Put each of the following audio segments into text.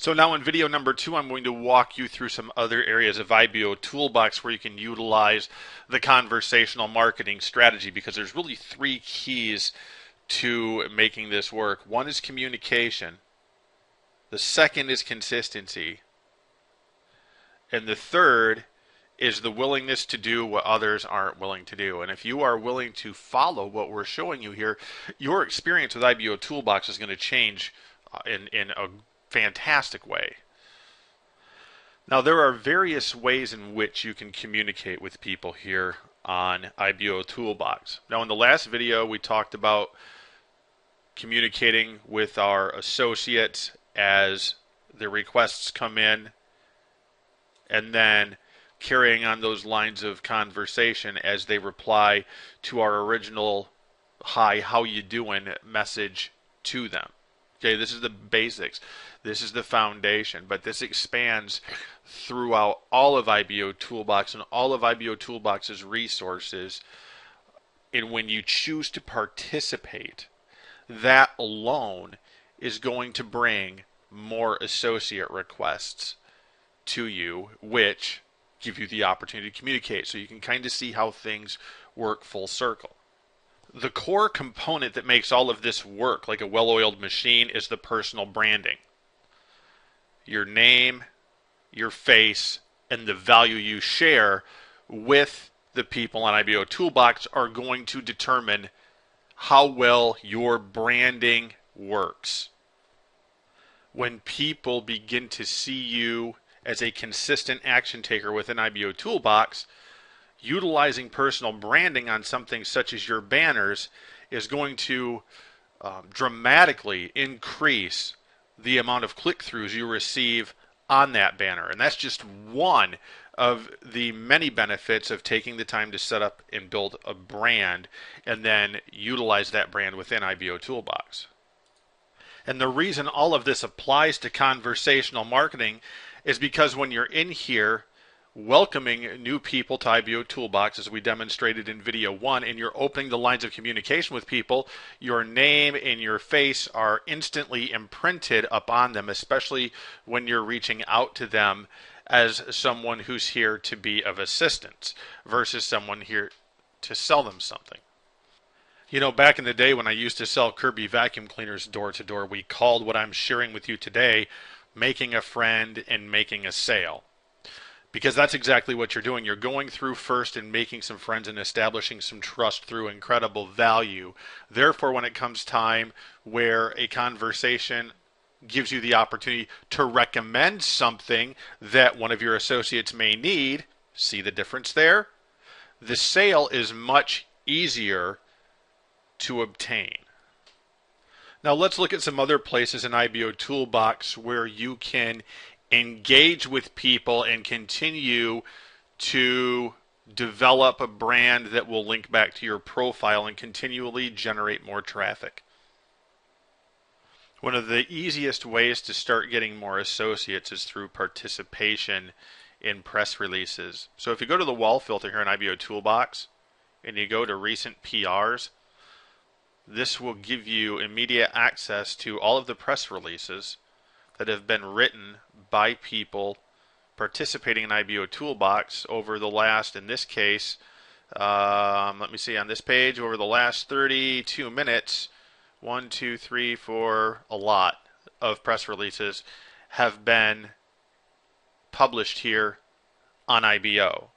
So now in video number 2, I'm going to walk you through some other areas of IBO Toolbox where you can utilize the conversational marketing strategy, because there's really 3 keys to making this work. One is communication. The second is consistency. And the third is the willingness to do what others aren't willing to do. And if you are willing to follow what we're showing you here, your experience with IBO Toolbox is going to change in a fantastic way. Now, there are various ways in which you can communicate with people here on IBO Toolbox. Now, in the last video, we talked about communicating with our associates as the requests come in, and then carrying on those lines of conversation as they reply to our original "Hi, how you doing" message to them. Okay, this is the basics. This is the foundation, but this expands throughout all of IBO Toolbox and all of IBO Toolbox's resources. And when you choose to participate, that alone is going to bring more associate requests to you, which give you the opportunity to communicate. So you can kind of see how things work full circle. The core component that makes all of this work like a well-oiled machine is the personal branding. Your name, your face, and the value you share with the people on IBO Toolbox are going to determine how well your branding works. When people begin to see you as a consistent action taker within IBO Toolbox, utilizing personal branding on something such as your banners is going to dramatically increase the amount of click-throughs you receive on that banner. And that's just one of the many benefits of taking the time to set up and build a brand and then utilize that brand within IBO Toolbox. And the reason all of this applies to conversational marketing is because when you're in here welcoming new people to IBO Toolbox, as we demonstrated in video 1, and you're opening the lines of communication with people, your name and your face are instantly imprinted upon them, especially when you're reaching out to them as someone who's here to be of assistance versus someone here to sell them something. You know, back in the day when I used to sell Kirby vacuum cleaners door to door, we called what I'm sharing with you today making a friend and making a sale. Because that's exactly what you're doing. You're going through first and making some friends and establishing some trust through incredible value. Therefore, when it comes time where a conversation gives you the opportunity to recommend something that one of your associates may need, see the difference there? The sale is much easier to obtain. Now let's look at some other places in IBO Toolbox where you can engage with people and continue to develop a brand that will link back to your profile and continually generate more traffic. One of the easiest ways to start getting more associates is through participation in press releases. So if you go to the wall filter here in IBO Toolbox and you go to recent PRs, this will give you immediate access to all of the press releases that have been written by people participating in IBO Toolbox over the last, in this case, let me see, on this page, over the last 32 minutes, 1, 2, 3, 4, a lot of press releases have been published here on IBO.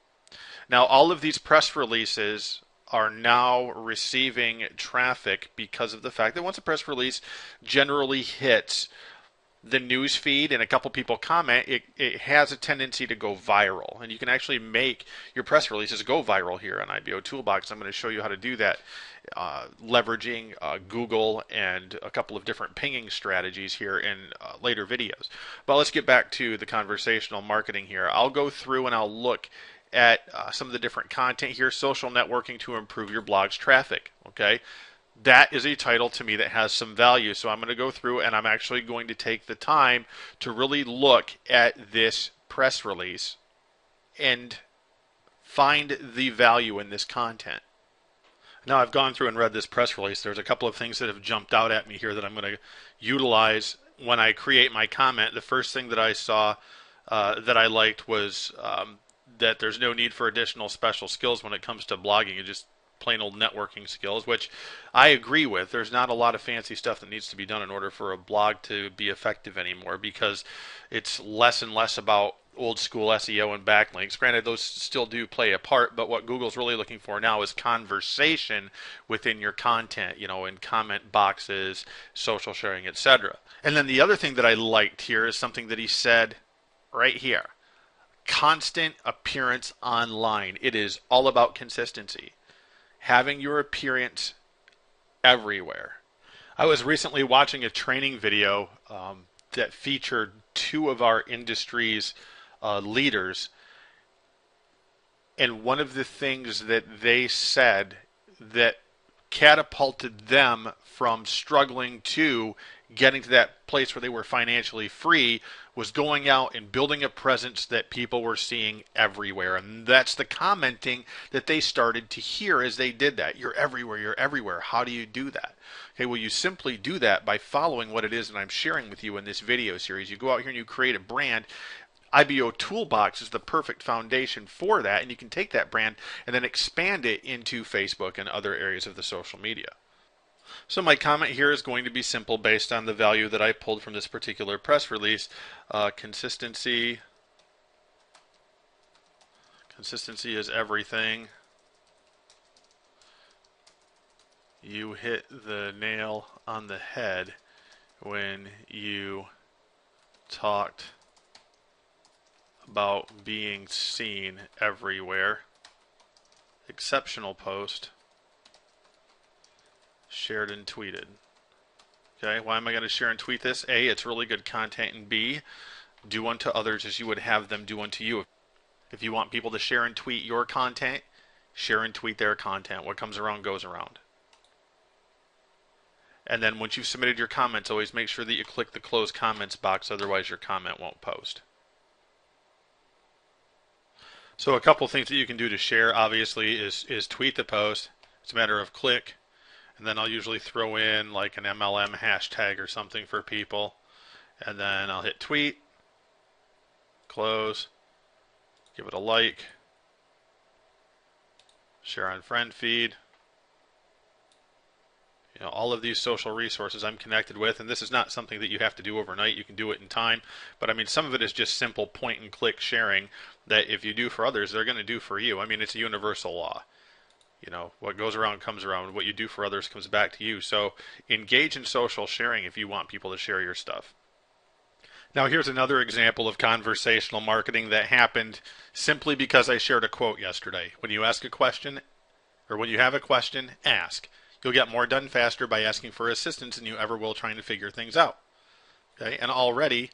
Now, all of these press releases are now receiving traffic because of the fact that once a press release generally hits the news feed and a couple people comment, it has a tendency to go viral. And you can actually make your press releases go viral here on IBO Toolbox. I'm going to show you how to do that leveraging Google and a couple of different pinging strategies here in later videos. But let's get back to the conversational marketing here. I'll go through and I'll look at some of the different content here. Social networking to improve your blog's traffic. Okay. That is a title to me that has some value. So I'm going to go through and I'm actually going to take the time to really look at this press release and find the value in this content. Now I've gone through and read this press release. There's a couple of things that have jumped out at me here that I'm going to utilize when I create my comment, the first thing that I saw that I liked was that there's no need for additional special skills when it comes to blogging. It's just plain old networking skills, which I agree with. There's not a lot of fancy stuff that needs to be done in order for a blog to be effective anymore, because it's less and less about old school SEO and backlinks. Granted, those still do play a part, but what Google's really looking for now is conversation within your content, in comment boxes, social sharing, etc. And then the other thing that I liked here is something that he said right here. Constant appearance online. It is all about consistency. Having your appearance everywhere. I was recently watching a training video that featured two of our industry's leaders, and one of the things that they said that catapulted them from struggling to getting to that place where they were financially free was going out and building a presence that people were seeing everywhere. And that's the commenting that they started to hear as they did that. You're everywhere, you're everywhere. How do you do that? Okay, well, you simply do that by following what it is that I'm sharing with you in this video series. You go out here and you create a brand. IBO Toolbox is the perfect foundation for that, and you can take that brand and then expand it into Facebook and other areas of the social media. So my comment here is going to be simple based on the value that I pulled from this particular press release. Consistency is everything. You hit the nail on the head when you talked about being seen everywhere. Exceptional post. Shared and tweeted. Okay, why am I going to share and tweet this? A, it's really good content, and B, do unto others as you would have them do unto you. If you want people to share and tweet your content, share and tweet their content. What comes around goes around. And then once you've submitted your comments, always make sure that you click the close comments box, otherwise your comment won't post. So a couple things that you can do to share, obviously, is tweet the post. It's a matter of click. And then I'll usually throw in like an MLM hashtag or something for people. And then I'll hit tweet, close, give it a like, share on friend feed. All of these social resources I'm connected with, and this is not something that you have to do overnight. You can do it in time. But I mean, some of it is just simple point and click sharing that if you do for others, they're going to do for you. I mean, it's a universal law. What goes around comes around. What you do for others comes back to you. So engage in social sharing if you want people to share your stuff. Now here's another example of conversational marketing that happened simply because I shared a quote yesterday. When you ask a question, or when you have a question, ask. You'll get more done faster by asking for assistance than you ever will trying to figure things out. Okay? And already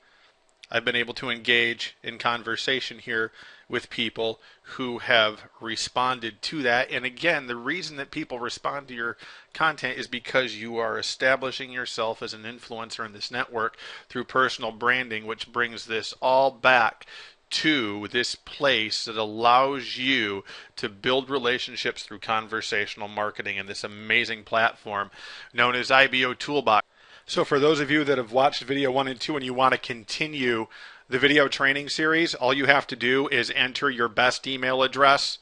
I've been able to engage in conversation here with people who have responded to that. And again, the reason that people respond to your content is because you are establishing yourself as an influencer in this network through personal branding, which brings this all back to this place that allows you to build relationships through conversational marketing and this amazing platform known as IBO Toolbox. So for those of you that have watched video 1 and 2 and you want to continue the video training series, all you have to do is enter your best email address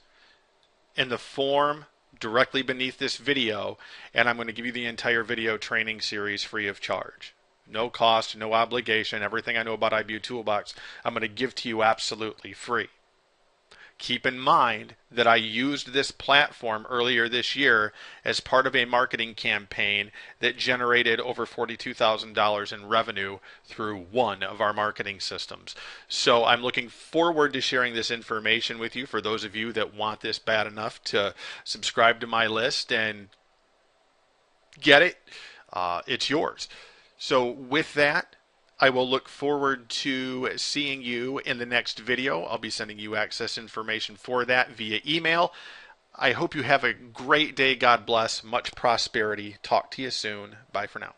in the form directly beneath this video, and I'm going to give you the entire video training series free of charge. No cost, no obligation. Everything I know about IBO Toolbox, I'm going to give to you absolutely free. Keep in mind that I used this platform earlier this year as part of a marketing campaign that generated over $42,000 in revenue through one of our marketing systems. So I'm looking forward to sharing this information with you for those of you that want this bad enough to subscribe to my list and get it. It's yours. So with that, I will look forward to seeing you in the next video. I'll be sending you access information for that via email. I hope you have a great day. God bless. Much prosperity. Talk to you soon. Bye for now.